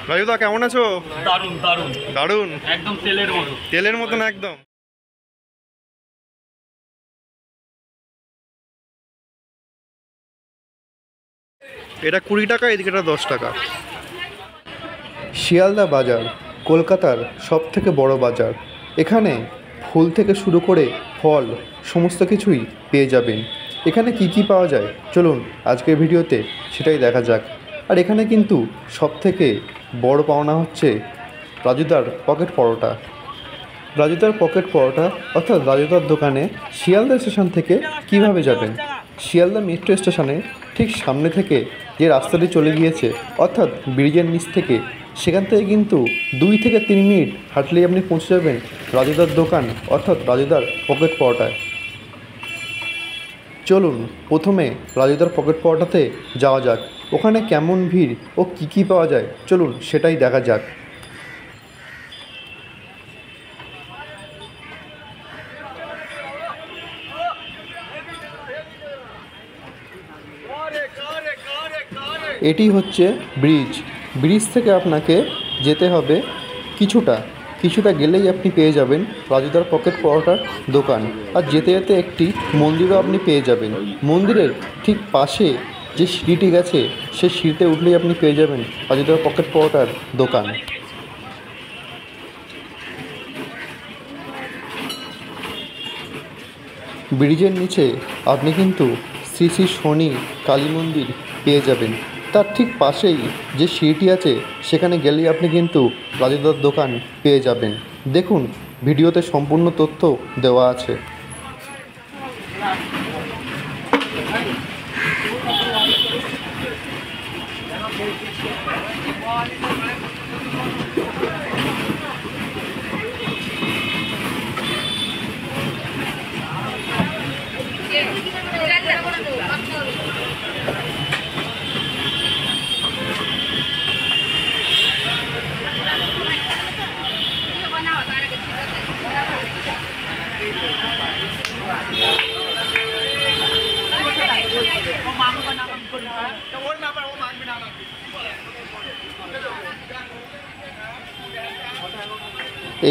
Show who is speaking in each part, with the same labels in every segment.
Speaker 1: রাজুদা কেমন আছো?
Speaker 2: দারুন দারুন
Speaker 1: দারুন,
Speaker 2: একদম তেলের মতো।
Speaker 1: তেলের মতন একদম। এটা 20 টাকা, এদিকে এটা 10 টাকা। শিয়ালদা বাজার কলকাতার সবথেকে বড় বাজার। এখানে ফুল থেকে শুরু করে ফল সমস্ত কিছুই পেয়ে যাবেন। এখানে কি কি পাওয়া যায় চলুন আজকের ভিডিওতে সেটাই দেখা যাক। আর এখানে কিন্তু সবথেকে বড় পাওনা হচ্ছে রাজুদার পকেট পরোটা। রাজুদার পকেট পরোটা অর্থাৎ রাজুদার দোকানে শিয়ালদা স্টেশন থেকে কিভাবে যাবেন? শিয়ালদা মেট্রো স্টেশনে ঠিক সামনে থেকে যে রাস্তাটি চলে গিয়েছে অর্থাৎ ব্রিজের নিচ থেকে, সেখান থেকে কিন্তু 2 থেকে 3 মিনিট হাঁটলেই আপনি পৌঁছে যাবেন রাজুদার দোকান অর্থাৎ রাজুদার পকেট পরোটায়। চলুন প্রথমে রাজুদার পকেট পরোটাতে যাওয়া যাক। ওখানে কেমন ভিড় ও কী কী পাওয়া যায় চলুন সেটাই দেখা যাক। এটি হচ্ছে ব্রিজ। ব্রিজ থেকে আপনাকে যেতে হবে কিছুটা গেলেই আপনি পেয়ে যাবেন রাজুদার পকেট পরোটার দোকান। আর যেতে যেতে একটি মন্দিরও আপনি পেয়ে যাবেন। মন্দিরের ঠিক পাশে যে সিঁড়িটি গেছে সেই সিঁড়িতে উঠলেই আপনি পেয়ে যাবেন রাজুদার পকেট পরোটার দোকান। ব্রিজের নিচে আপনি কিন্তু শ্রী শ্রী শনি কালী মন্দির পেয়ে যাবেন। তার ঠিক পাশেই যে সিঁড়িটি আছে সেখানে গেলেই আপনি কিন্তু রাজুদার দোকান পেয়ে যাবেন। দেখুন ভিডিওতে সম্পূর্ণ তথ্য দেওয়া আছে।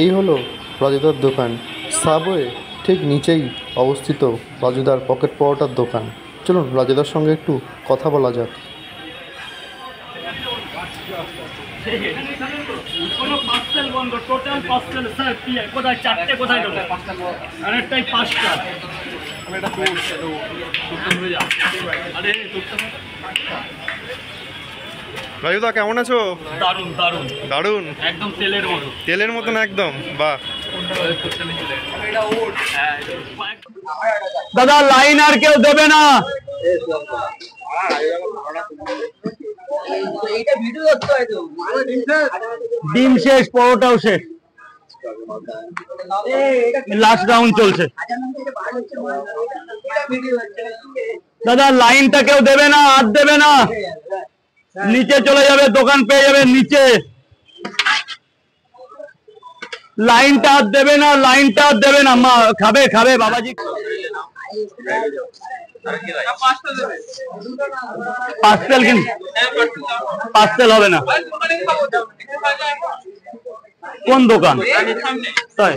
Speaker 1: এই হলো রাজুদার দোকান। সাবওয়ে ঠিক নিচেই অবস্থিত রাজুদার পকেট পরোটার দোকান। চলুন রাজুদার সঙ্গে একটু কথা বলা যাক। রাজুদা কেমন আছো?
Speaker 2: দারুন দারুন
Speaker 1: দারুন,
Speaker 2: একদম তেলের মতো।
Speaker 1: তেলের মতন একদম। বাহ,
Speaker 2: দাদা লাইন আর কেউ দেবে না। ডিম শেষ, পরোটাও শেষ, লাস্ট রাউন্ড চলছে। দাদা লাইনটা কেউ দেবে না, হাত দেবে না, নিচে চলে যাবে, দোকান পেয়ে যাবে নিচে। লাইনটা হাত দেবে না, লাইনটা হাত দেবে না। মা খাবে খাবে বাবাজি। পার্সেল কিন্তু পার্সেল হবে না। কোন দোকান? তাই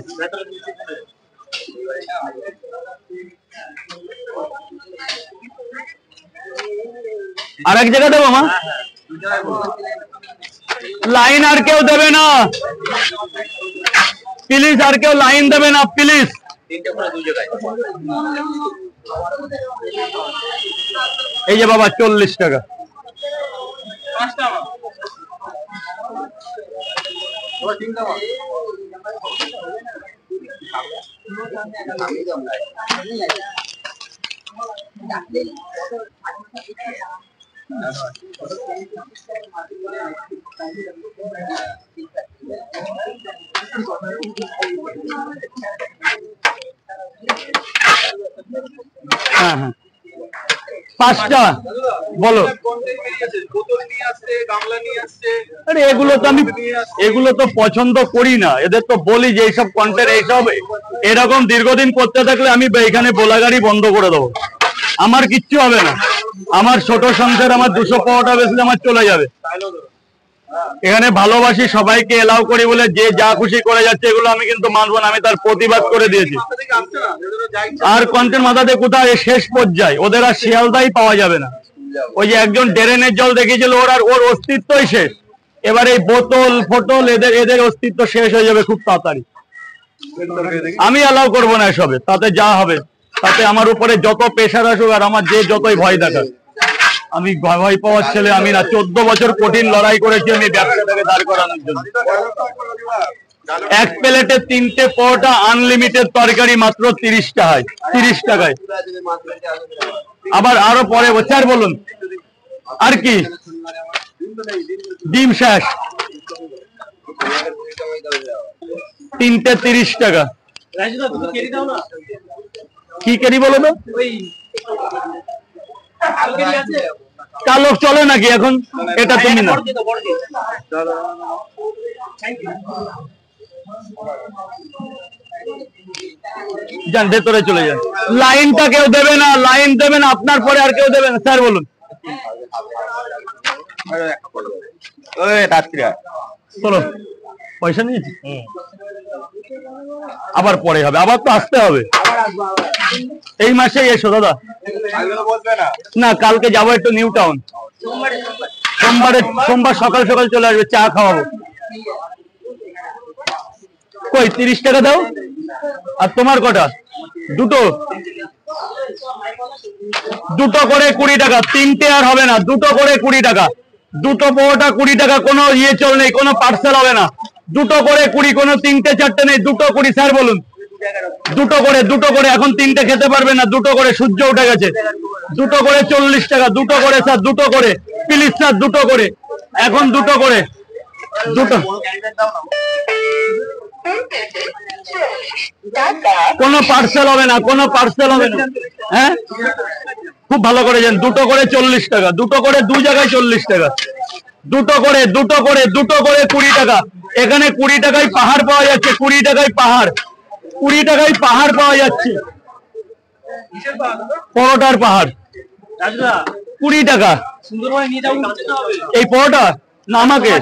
Speaker 2: আর এক জায়গা দেবো মা। লাইন আর কেউ দেবে না প্লিজ, আর কেউ লাইন দেবে না প্লিজ। এই যে বাবা 40 টাকা। হ্যাঁ হ্যাঁ 5 টাকা বলো। আরে এগুলো তো পছন্দ করি না। এদের তো বলি যে এইসব কন্টেন্ট এইসব এরকম দীর্ঘদিন করতে থাকলে আমি এখানে বোলা গাড়ি বন্ধ করে দেবো। আমার কিচ্ছু হবে না। আমার ছোট সংসার, আমার 200 পাওয়াটা বেশি আমার চলে যাবে। এখানে ভালোবাসি, সবাইকে এলাও করি বলে যে যা খুশি করে যাচ্ছে, এগুলো আমি কিন্তু মানবো না। আমি তার প্রতিবাদ করে দিয়েছি। আর কন্টেন্ট মাথাতে কোথায় শেষ পর্যায়ে ওদের আর শিয়ালদাই পাওয়া যাবে না। ওই যে একজন ড্রেনের জল দেখিয়েছিল, ওর অস্তিত্বই শেষ। এবার এই বোতল ফোটল এদের অস্তিত্ব শেষ হয়ে যাবে খুব তাড়াতাড়ি। আমি অ্যালাউ করবো না এসবে, তাতে যা হবে তাতে আমার উপরে যত প্রেশার আসুক আর আমার যে যতই ভয় দেখা, আমি ভয় পাওয়ার ছেলে আমি না। 14 বছর কঠিন লড়াই করেছি আমি ব্যবসাটাকে দাঁড় করানোর জন্য। এক প্লেটে 3টে পরোটা আনলিমিটেড তরকারি মাত্র 30 টাকায়, 30 টাকায়। আবার আরো পরে স্যার বলুন আর কি? ডিম শেষ, 3টে 30 টাকা। কি কেরি বলো তো? কালো চলে নাকি এখন? এটা তুমি না, যান ভেতরে চলে যান। লাইনটা কেউ দেবে না, লাইন দেবে না, আপনার পরে আর কেউ দেবে না। স্যার বলুন। চলো, পয়সা নিয়েছি, আবার পরে হবে, আবার তো আসতে হবে। এই মাসে এসো দাদা। না, কালকে যাবো একটু নিউ টাউন। সোমবার সকাল সকাল চলে আসবে, চা খাওয়াবো। কই 30 টাকা দাও। আর তোমার কটা? দুটো করে 20 টাকা। 3টে আর হবে না, দুটো করে 20 টাকা। দুটো পরোটা 20 টাকা, কোনো ইয়ে চল নেই, কোনো পার্সেল হবে না। দুটো করে 20, কোনো 3টে 4টে নেই, দুটো 20। স্যার বলুন। দুটো করে এখন 3টে খেতে পারবে না, দুটো করে। সূর্য উঠে গেছে। দুটো করে 40 টাকা, দুটো করে স্যার, দুটো করে প্লিজ স্যার, দুটো করে এখন, দুটো করে, দুটো। কোনো পার্সেল হবে না, কোনো পার্সেল হবে না। হ্যাঁ, খুব ভালো করেছেন। দুটো করে 40 টাকা, দুটো করে 2 জায়গায় 40 টাকা। দুটো করে 20 টাকা। এখানে 20 টাকায় পাহাড় পাওয়া যাচ্ছে, 20 টাকায় পাহাড়, 20 টাকায় পাহাড় পাওয়া যাচ্ছে। পরোটার পাহাড় 20 টাকা। এই পরোটা না আমাকে,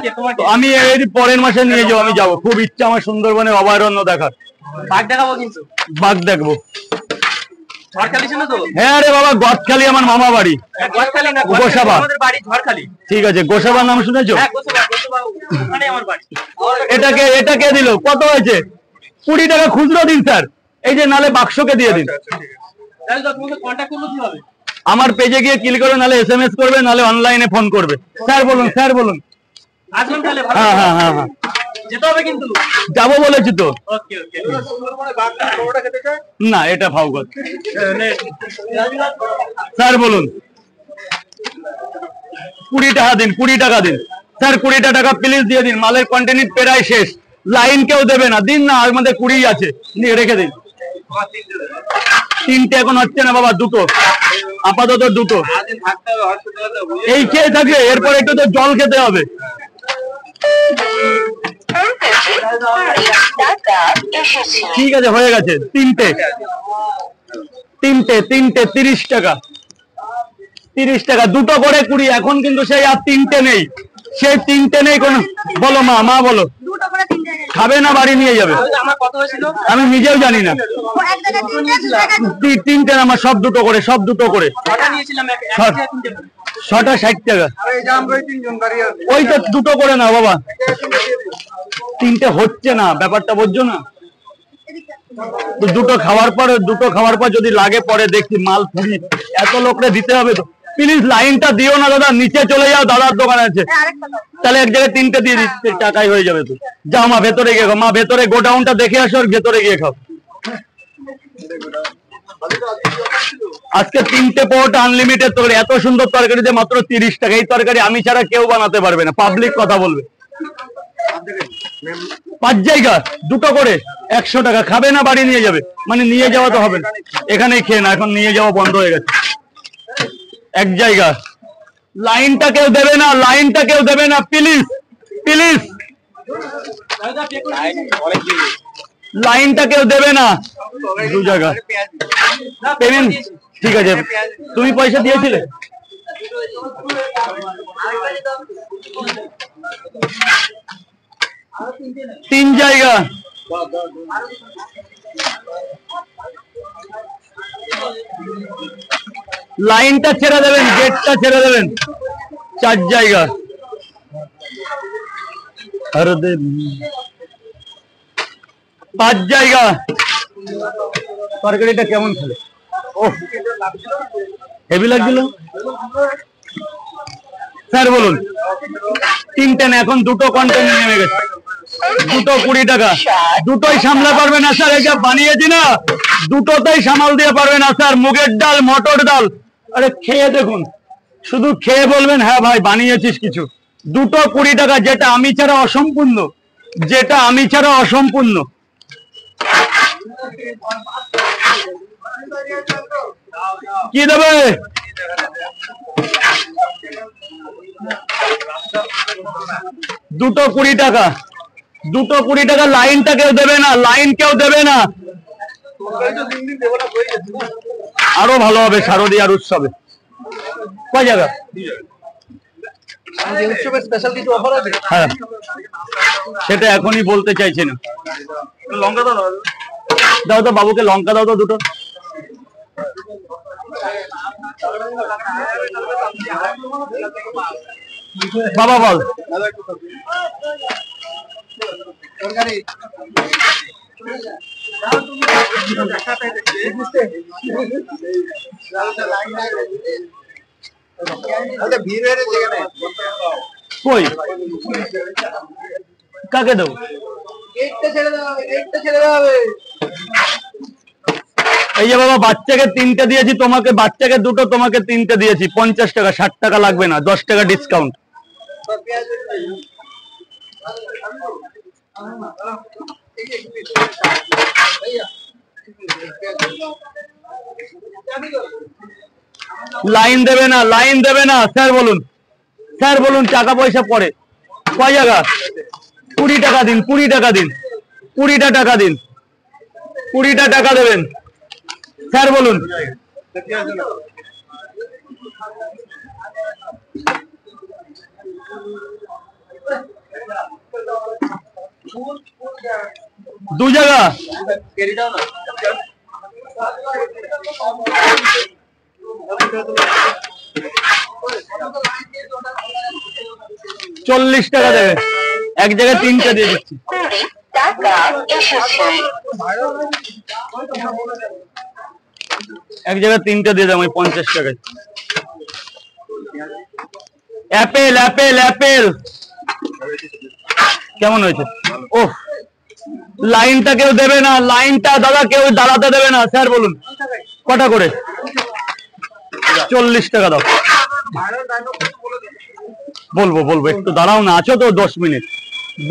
Speaker 2: আমি এর পরের মাসে নিয়ে যাবো। আমি যাবো, খুব ইচ্ছা আমার সুন্দরবনে অভয়ারণ্য দেখার। বাঘ দেখবো। হ্যাঁ রে বাবা, গদখালি আমার মামা বাড়ি। গোসাবা। ঠিক আছে, গোসাবার নাম শুনেছো? এটাকে দিল কত হয়েছে? 20 টাকা খুচরো দিন স্যার। এই যে নালে বাক্সকে দিয়ে দিন। আমার পেজে গিয়ে ক্লিক করে, নালে SMS করবে, নালে অনলাইনে ফোন করবে। স্যার বলুন, স্যার বলুন। হ্যাঁ হ্যাঁ হ্যাঁ হ্যাঁ, যাবো বলেছি তো। না, এটা ফাউগত। স্যার বলুন। 20 টাকা দিন, 20 টাকা দিন স্যার, 20 টাকা প্লিজ দিয়ে দিন। মালের কন্টিনিউ প্রায় শেষ, লাইন কেউ দেবে না। দিন না, আর মধ্যে 20 আছে, নিয়ে রেখে দিন। 3টে এখন হচ্ছে না বাবা, দুটো আপাতত, দুটো। এই খেয়ে থাকলে এরপর একটু তো জল খেতে হবে। ঠিক আছে, হয়ে গেছে। 3টে 30 টাকা, 30 টাকা। দুটো করে 20। এখন কিন্তু সেই আর 3টে নেই, সেই 3টে নেই কোনো। বলো মা বলো। খাবে না, বাড়ি নিয়ে যাবে। আমি নিজেও জানি না। 3টে আমার, সব দুটো করে, সব দুটো করে। 6টা 60 টাকা। ওই তো দুটো করে না বাবা, 3টে হচ্ছে না, ব্যাপারটা বুঝছো না? দুটো খাওয়ার পর যদি লাগে পরে দেখছি মাল ফুরি। এত লোকরে দিতে হবে তো। প্লিজ লাইনটা দিও না দাদা, নিচে চলে যাও, দাদার দোকান আছে। তাহলে এক জায়গায় 3টে দিয়ে দিচ্ছে, টাকাই হয়ে যাবে তো। যাও মা, ভেতরে গিয়ে খাও। মা, ভেতরে গোডাউনটা দেখে আসো, আর ভেতরে গিয়ে খাও। আজকে 3টে পরোটা আনলিমিটেড তরকারি, এত সুন্দর তরকারি দিয়ে মাত্র 30 টাকা। এই তরকারি আমি ছাড়া কেউ বানাতে পারবে না, পাবলিক কথা বলবে। 5 জায়গা, দুটো করে 100 টাকা। খাবে না, বাড়ি নিয়ে যাবে। মানে নিয়ে যাওয়া তো হবে না, এখানেই খেয়ে না। এখন নিয়ে যাওয়া বন্ধ হয়ে গেছে। 1 জায়গা। লাইনটা কেউ দেবে না, লাইনটা কেউ দেবে না, প্লিজ প্লিজ। লাইনটা কেউ দেবে না। 2 জায়গা পেমেন্ট। ঠিক আছে, তুমি পয়সা দিয়েছিলে? তিন জায়গা, লাইনটা ছেড়ে দেবেন, গেটটা ছেড়ে দেবেন। চার জায়গা, আর পাঁচ জায়গা। তরকারিটা কেমন খেলে? ও হেভি লাগছিল স্যার। বলুন। তিনটে না, এখন দুটো কন্টেন্ট নেমে গেছে। দুটো 20 টাকা। দুটোই সামলা পারবে না স্যার, এটা বানিয়েছি না, দুটোতেই সামাল দিয়ে পারবে না স্যার। মুগের ডাল, মটর ডাল, আরে খেয়ে দেখুন, শুধু খেয়ে বলবেন হ্যাঁ ভাই বানিয়েছিস কিছু। দুটো 20 টাকা, যেটা আমি ছাড়া অসম্পূর্ণ, যেটা আমি ছাড়া অসম্পূর্ণ। কি দেবে? দুটো 20 টাকা, দুটো 20 টাকা। লাইনটা কেউ দেবে না, লাইন কেউ দেবে না। আরো ভালো হবে শারদীয়ার উৎসবে। কয় জায়গা? হ্যাঁ, সেটা এখনই বলতে চাইছি না। লঙ্কা দাও তো বাবুকে, লঙ্কা দাও তো দুটো। বাবা বল। কই কাকে দেবো? এই যে বাবা, বাচ্চাকে 3টে দিয়েছি, তোমাকে বাচ্চাকে দুটো, তোমাকে 3টে দিয়েছি। 50 টাকা, 60 টাকা লাগবে না, 10 টাকা ডিসকাউন্ট। লাইন দেবে না, লাইন দেবে না স্যার। বলুন স্যার, বলুন। টাকা পয়সা পরে। কয় জায়গা? 20 টাকা দিন, 20 টাকা দিন, 20টা টাকা দিন, 20টা টাকা দেবেন স্যার। বলুন। দু জায়গা, 40 টাকা দেবে। এক জায়গায় 3টে দিয়ে দিচ্ছি। এক জায়গায় 3টে দিয়ে দেবো 50 টাকায়। অ্যাপেল, অ্যাপেল, অ্যাপেল কেমন হয়েছে? ও, লাইনটা কেউ দেবে না, লাইনটা দাদা কেউ দাঁড়াতে দেবে না স্যার। বলুন কটা করে? 40 টাকা দাও। বলবো বলবো, একটু দাঁড়াও না, আছো তো 10 মিনিট।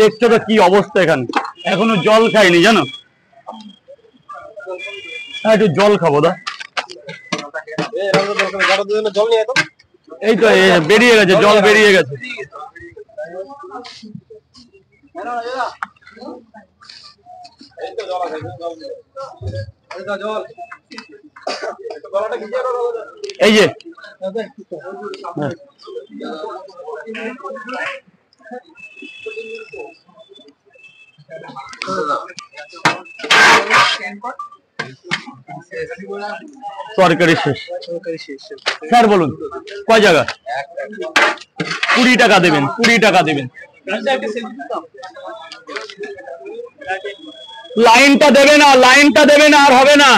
Speaker 2: দেখছো তো কি অবস্থা এখানে, এখনো জল খাইনি জানো। হ্যাঁ, একটু জল খাবো দা। এই তো বেরিয়ে গেছে, জল বেরিয়ে গেছে। এই যে তরকারি শেষ স্যার। বলুন কয় জায়গা? 20 টাকা দেবেন, 20 টাকা দেবেন। লাইনটা দেবে না, লাইনটা দেবে না, আর হবে না।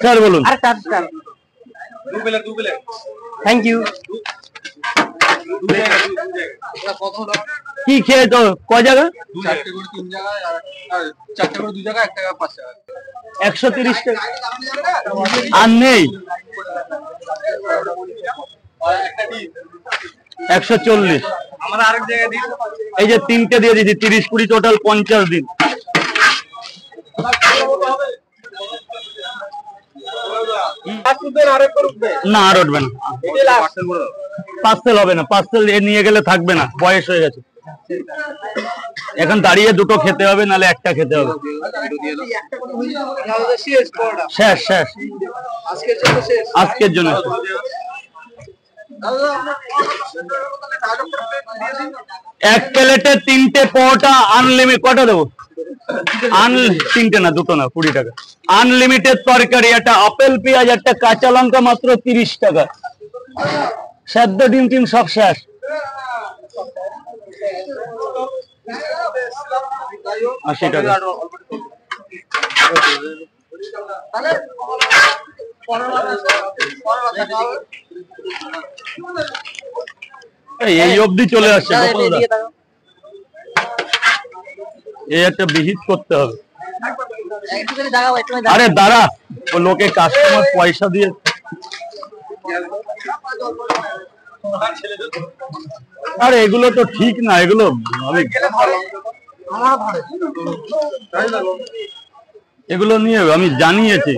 Speaker 2: স্যার বলুন। Thank you. কি খেয়ে তো? কয় জায়গা? 130 টাকা। আর নেই? 140। এই যে 3টে দিয়ে দিচ্ছি, 30 20 টোটাল 50 দিন। না, আর উঠবে না। পার্সেল হবে না, পার্সেল নিয়ে গেলে থাকবে না, বয়স হয়ে গেছে। এখন দাঁড়িয়ে দুটো খেতে হবে, নাহলে একটা খেতে হবে। শেষ শেষ, আজকের জন্য। এক প্লেটে 3টে পরোটা আনলিমিটেড। কটা দেবো? তিনটে না, দুটো না, 20 টাকা। আনলিমিটেড তরকারি, একটা আপেল পেঁয়াজ, একটা কাঁচা লঙ্কা, মাত্র 30 টাকা। সেদ্ধ ডিম টিম সব শেষ। আশি টাকা। এই অবধি চলে আসছে। এই একটা বিহিত করতে হবে। আরে দাঁড়া, ও লোকে কাস্টমার পয়সা দিয়ে। আরে এগুলো তো ঠিক না, এগুলো এগুলো নিয়ে আমি জানিয়েছি।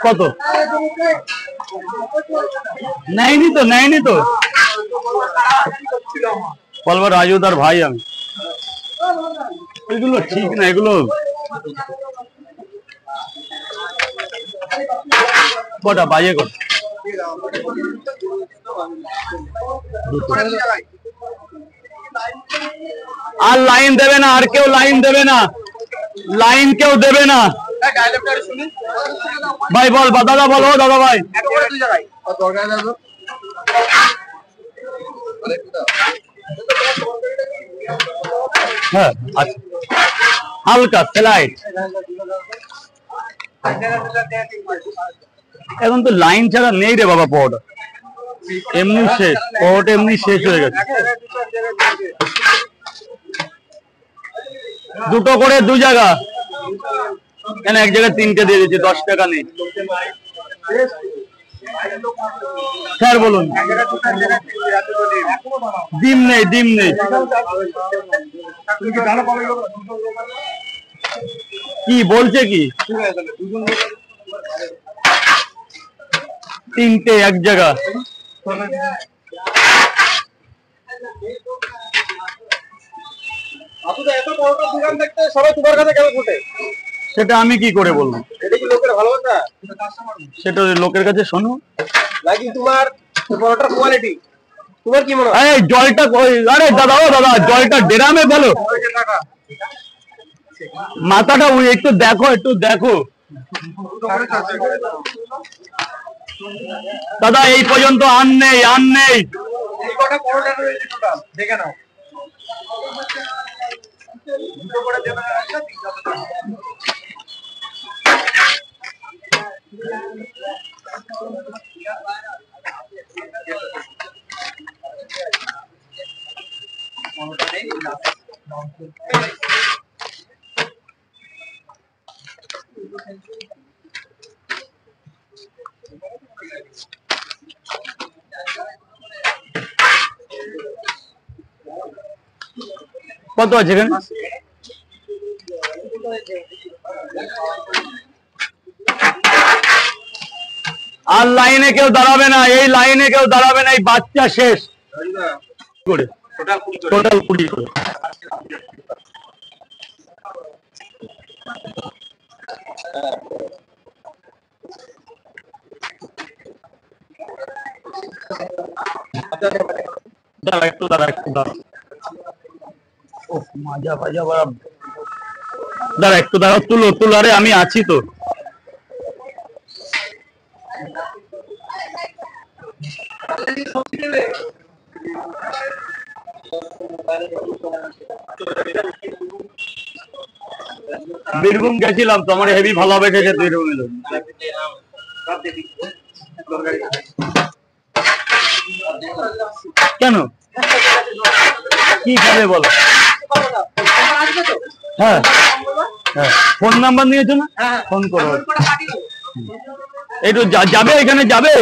Speaker 2: কত নেয়নি তো, নেয়নি তো। বলবো রাজুদার ভাই আমি। এগুলো ঠিক না, এগুলো কটা বাজে কত? আর লাইন দেবে না, আর কেউ লাইন দেবে না, লাইন কেউ দেবে না। ভাই বল, দাদা বলো, দাদা ভাই। হ্যাঁ, হালকা স্লাইড। এখন তো লাইন ছাড়া নেই রে বাবা পরোটা। এমনি শেষ, পরোটা এমনি শেষ হয়ে গেছে। দুটো করে 2 জায়গা, কেন এক জায়গায় 3টে দিয়ে দিচ্ছি, 10 টাকা নেই। স্যার বলুন। ডিম নেই, ডিম নেই। কি বলছে কি? 3টে এক জায়গা। সেটা আমি কি করে বলবো? সেটা লোকের কাছে শোনো। জলটা, আরে দাদা, ও দাদা, জলটা ড্রামে ফেলো। মাথাটা একটু দেখো, একটু দেখো দাদা। এই পর্যন্ত আন নেই, আন নেই। দেখে নাও। কত আছে এখানে? আর লাইনে কেউ দাঁড়াবে না, এই লাইনে কেউ দাঁড়াবে না। এই বাচ্চা শেষ করে, টোটাল 20 করে। দাঁড়া একটু, দাঁড়া একটু, দাঁড়া। ও মাজা ভাজা বাবা, দাঁড়া একটু, দাঁড়া। তুলো, তুলো। আরে আমি আছি তো। বীরভূম গেছিলাম তো, আমার হেভি ভালোবেসেছে বীরভূম। কেন কি খাবে বলো? হ্যাঁ হ্যাঁ, ফোন নাম্বার নিয়েছো না? ফোন করো। একটু যাবে, এখানে যাবে,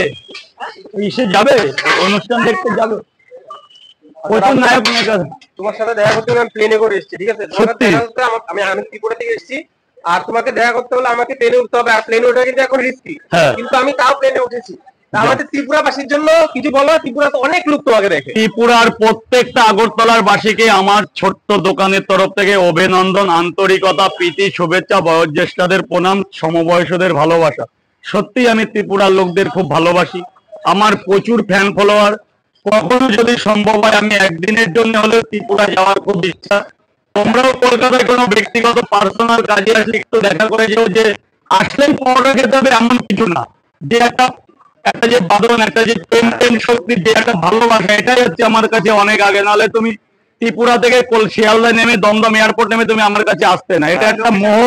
Speaker 2: ইসে যাবে, অনুষ্ঠান দেখতে যাবে। প্রচুর নায়ক নায়িকা।
Speaker 3: তোমার সাথে দেখা করতে আমি প্লেনে করে এসেছি, ঠিক আছে? আমি ত্রিপুরা থেকে এসেছি, আর তোমাকে দেখা করতে হলে আমাকে প্লেনে উঠতে হবে, আর প্লেনে ওঠা কিন্তু এখন রিস্কি, কিন্তু আমি তাও প্লেনে উঠেছি। আমাদের ত্রিপুরাবাসীর জন্য কিছু বলো। ত্রিপুরা তো অনেক লোক তোমাকে দেখে।
Speaker 2: ত্রিপুরার প্রত্যেকটা আগরতলার বাসীকে আমার ছোট্ট দোকানের তরফ থেকে অভিনন্দন, আন্তরিকতা, প্রীতি, শুভেচ্ছা, বয়োজ্যেষ্ঠদের প্রণাম, সমবয়সদের ভালোবাসা। সত্যি আমি ত্রিপুরার লোকদের খুব ভালোবাসি। আমার প্রচুর ফ্যান ফলোয়ার। কখনো যদি সম্ভব হয় আমি একদিনের জন্য হলেও ত্রিপুরা যাওয়ার খুব ইচ্ছা। তোমরাও কলকাতায় কোনো ব্যক্তিগত পার্সোনাল কাজে আসলে একটু দেখা করে যেও, যে আসলেই পরোটা খেতে হবে এমন কিছু না, যে একটা একটা যে বাদন, একটা যে প্রেম শক্তি, যে একটা ভালোবাসা, এটাই হচ্ছে আমার কাছে অনেক আগে। নাহলে তুমি ত্রিপুরা থেকে শিয়ালদায় নেমে দমদম এয়ারপোর্ট নেমে তুমি আমার কাছে আসতে না। এটা একটা মোহ,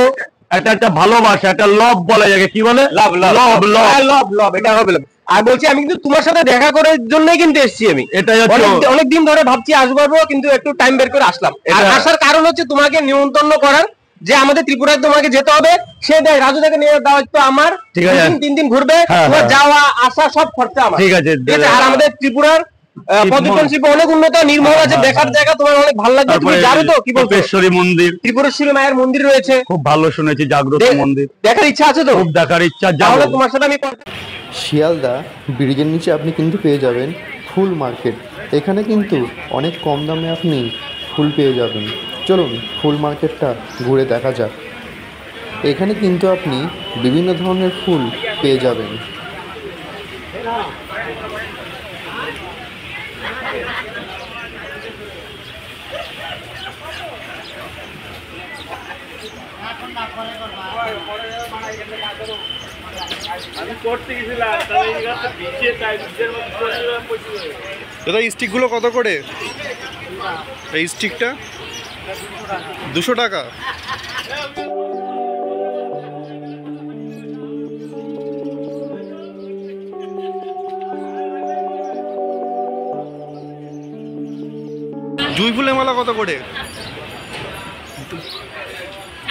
Speaker 2: এটা একটা ভালোবাসা, একটা লভ বলা যায়। কি বলে?
Speaker 3: লাভ, লাভ,
Speaker 2: লভ, লভ,
Speaker 3: লাভ, লাভ, এটা হবে। আর বলছি আমি কিন্তু তোমার সাথে দেখা করার জন্যই কিন্তু এসেছি। আমি
Speaker 2: এটাই হচ্ছে
Speaker 3: অনেকদিন ধরে ভাবছি আসবো, কিন্তু একটু টাইম বের করে আসলাম। আর আসার কারণ হচ্ছে তোমাকে নিমন্ত্রণ করার, যে আমাদের ত্রিপুরায় তোমাকে যেতে হবে সেটাই। রাজু থেকে নিয়ে দায়িত্ব আমার।
Speaker 2: ঠিক আছে,
Speaker 3: 3 দিন ঘুরবে,
Speaker 2: হ্যাঁ,
Speaker 3: তোমার
Speaker 2: হ্যাঁ।
Speaker 3: যাওয়া আসা সব খরচা আমার।
Speaker 2: ঠিক আছে,
Speaker 3: ঠিক আছে। আর আমাদের ত্রিপুরার পর্যটন শিল্প অনেক উন্নত, নির্মল আছে, দেখার জায়গা তোমার অনেক ভালো লাগবে। তুমি যাবে তো? কি বলছো?
Speaker 2: ত্রিপুরেশ্বরী মন্দির,
Speaker 3: ত্রিপুরেশ্বরী মায়ের মন্দির রয়েছে,
Speaker 2: খুব ভালো শুনেছি। জাগ্রত মন্দির
Speaker 3: দেখার ইচ্ছা আছে তো?
Speaker 2: খুব দেখার ইচ্ছা।
Speaker 3: তাহলে
Speaker 2: যাবো।
Speaker 3: তোমার সাথে আমি
Speaker 1: শিয়ালদা ব্রিজের নিচে আপনি কিন্তু পেয়ে যাবেন ফুল মার্কেট। এখানে কিন্তু অনেক কম দামে আপনি ফুল পেয়ে যাবেন। চলুন ফুল মার্কেটটা ঘুরে দেখা যাক। এখানে কিন্তু আপনি বিভিন্ন ধরনের ফুল পেয়ে যাবেন। দাদা এই স্টিকগুলো কত করে? এই স্টিকটা 200 টাকা। জুঁই ফুলের মালা কত করে?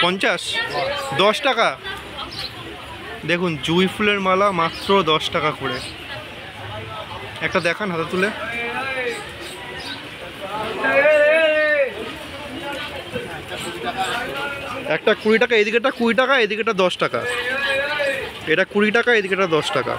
Speaker 1: 50? 10 টাকা। দেখুন জুঁই ফুলের মালা মাত্র 10 টাকা করে। একটা দেখান হাতে তুলে। একটা 20 টাকা, এদিকেটা 20 টাকা, এদিকেটা 10 টাকা। এটা 20 টাকা, এদিকেটা 10 টাকা।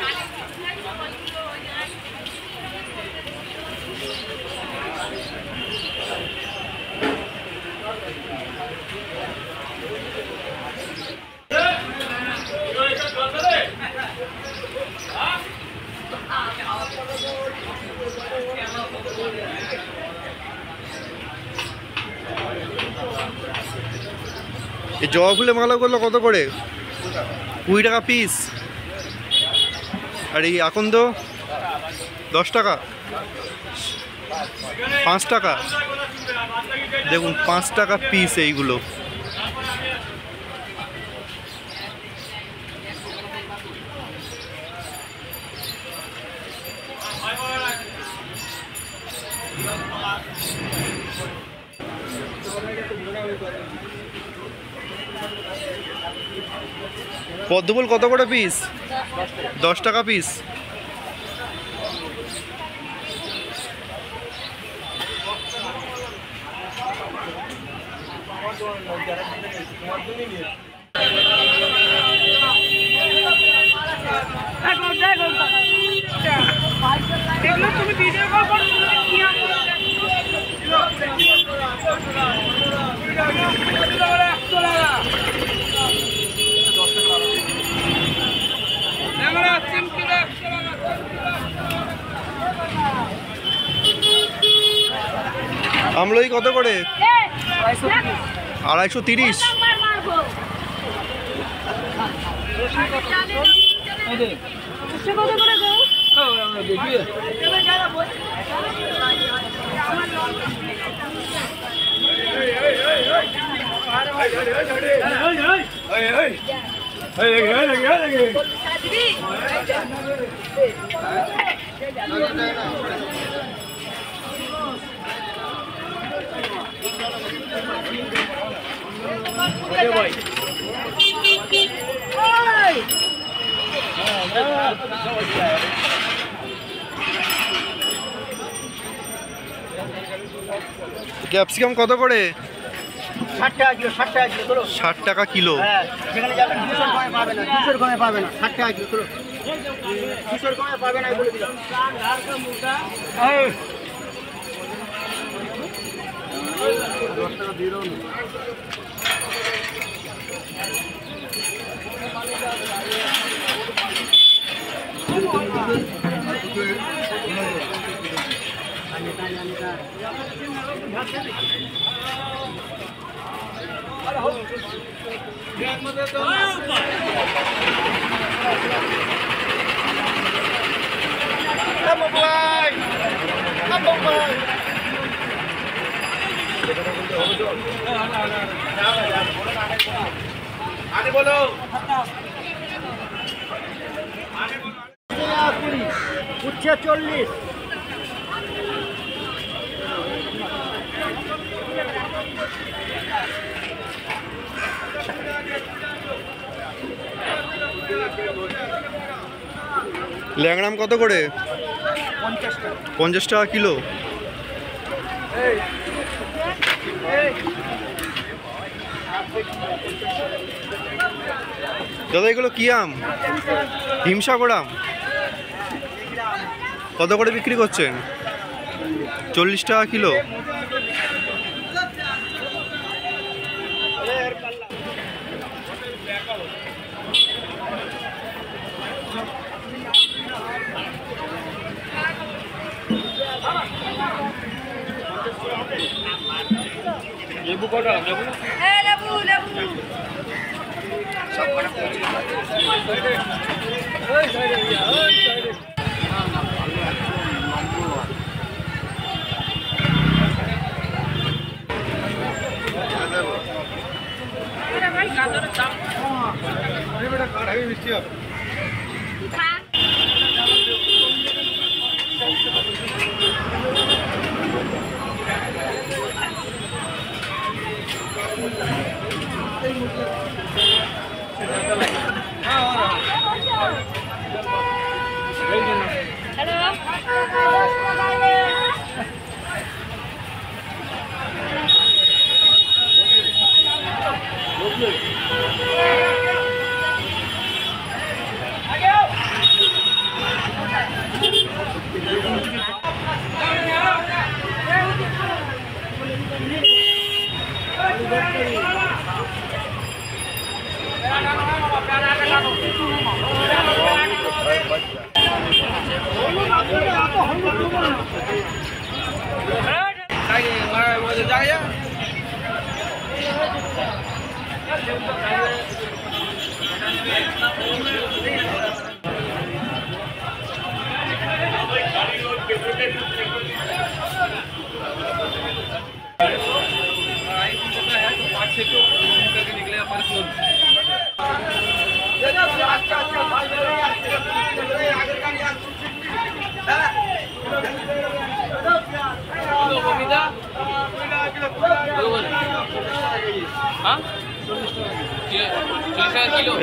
Speaker 1: এই জবা ফুলের মালাগুলো কত করে? 20 টাকা পিস। আর এই আকন্দ 10 টাকা, 5 টাকা। দেখুন 5 টাকা পিস এইগুলো। পদ্মফুল কত করে পিস? 10 টাকা পিস।
Speaker 4: তুমি ভিডিও কল করো।
Speaker 1: আমলই কত করে? 230। ক্যাপসিকাম কত করে?
Speaker 5: 60 টাকা কিলো। 60 টাকা কিলো।
Speaker 1: 60 টাকা কিলো।
Speaker 5: হ্যাঁ, যেখানে যাবেন 200 কমে পাবে না, 200 কমে পাবে না, 60 টাকা কিলো। কিশোর কমে পাবে না বলে দিলাম। উচ্ছে 40।
Speaker 1: ল্যাংড়াম কত করে? 50 টাকা কিলো। দাদা এগুলো কি আম? হিমসাগর আম। কত করে বিক্রি করছেন? 40 টাকা কিলো।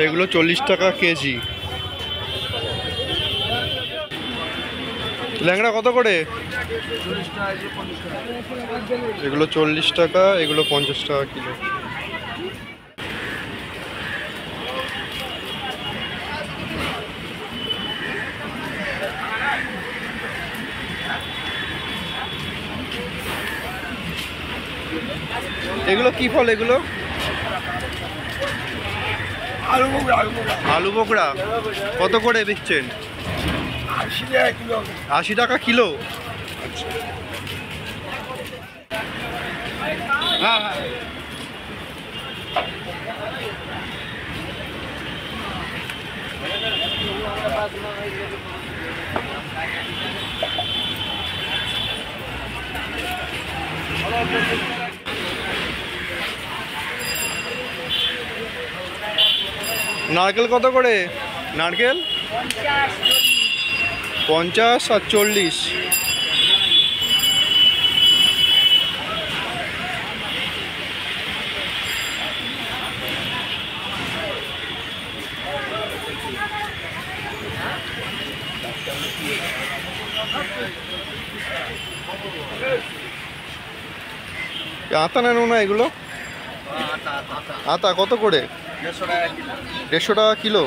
Speaker 1: এগুলো 40 টাকা কেজি। ল্যাংড়া কত করে? এগুলো 40 টাকা, এগুলো 50 টাকা কিলো। এগুলো কি ফল? এগুলো আলু বোকরা। কত করে বিকছেন? 80 টাকা কিলো। নারকেল কত করে? নারকেল 50 আর 40। আতা নেন না এগুলো? আতা কত করে? 150 টাকা কিলো।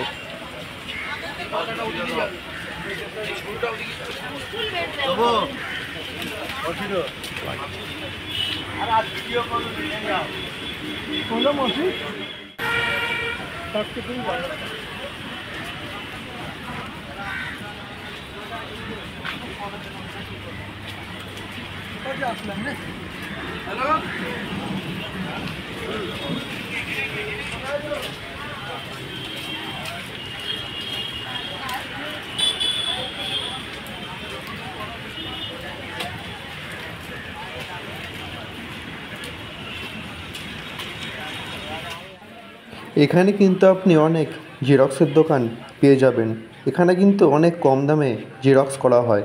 Speaker 1: এখানে কিন্তু আপনি অনেক জেরক্সের দোকান পেয়ে যাবেন। এখানে কিন্তু অনেক কম দামে জেরক্স করা হয়।